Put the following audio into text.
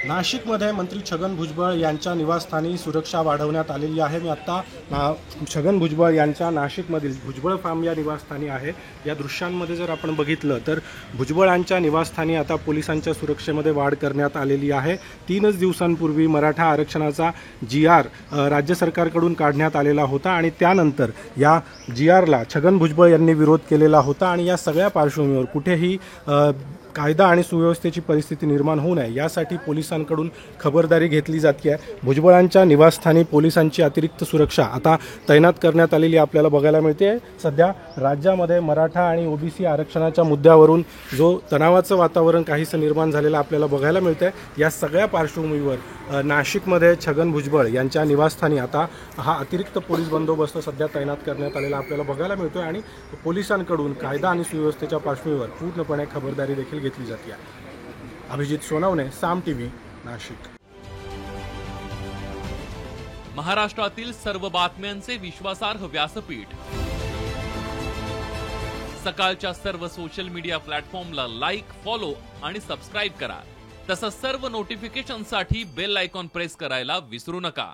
नाशिकमध्ये मंत्री छगन भुजबळ यांच्या निवासस्थानी सुरक्षा वाढवण्यात आलेली आहे। मी आत्ता छगन भुजबळ यांच्या नाशिकमधील भुजबळ फार्म या निवासस्थानी आहे। या दृश्यांमध्ये जर आपण बघितलं तर भुजबळांच्या निवासस्थानी आता पोलिसांच्या सुरक्षेमध्ये वाढ करण्यात आलेली आहे। 3 दिवसांपूर्वी मराठा आरक्षणाचा GR राज्य सरकारकडून काढण्यात आलेला होता आणि त्यानंतर या GRला छगन भुजबळ यांनी विरोध केलेला होता आणि या सगळ्या पार्श्वभूमीवर कुठेही कायदा आणि सुव्यवस्थेची परिस्थिती निर्माण होऊ नये यासाठी पोलिसांकडून खबरदारी घेतली जाते आहे। भुजबळांच्या निवासस्थानी पोलिसांची अतिरिक्त सुरक्षा आता तैनात करण्यात आलेली आपल्याला बघायला मिळते। सध्या राज्यामध्ये मराठा आणि OBC आरक्षणाच्या मुद्द्यावरून जो तणावाचं वातावरण काहीसं निर्माण झालेलं आपल्याला बघायला मिळतंय। या सगळ्या पार्श्वभूमीवर नाशिकमध्ये छगन भुजबळ यांच्या निवासस्थानी आता हा अतिरिक्त पोलीस बंदोबस्त सध्या तैनात करण्यात आलेला आपल्याला बघायला मिळतोय आणि पोलिसांकडून कायदा आणि सुव्यवस्थेच्या पार्श्वभूमीवर पूर्णपणे खबरदारी देखील घेतली जाते आहे। अभिजित सोनवणे, साम TV, नाशिक। महाराष्ट्रातील सर्व बातम्यांचे विश्वासार्ह व्यासपीठ, सकाळच्या सर्व सोशल मीडिया प्लॅटफॉर्मला लाईक, फॉलो आणि सबस्क्राईब करा। तसंच सर्व नोटिफिकेशनसाठी बेल आयकॉन प्रेस करायला विसरू नका।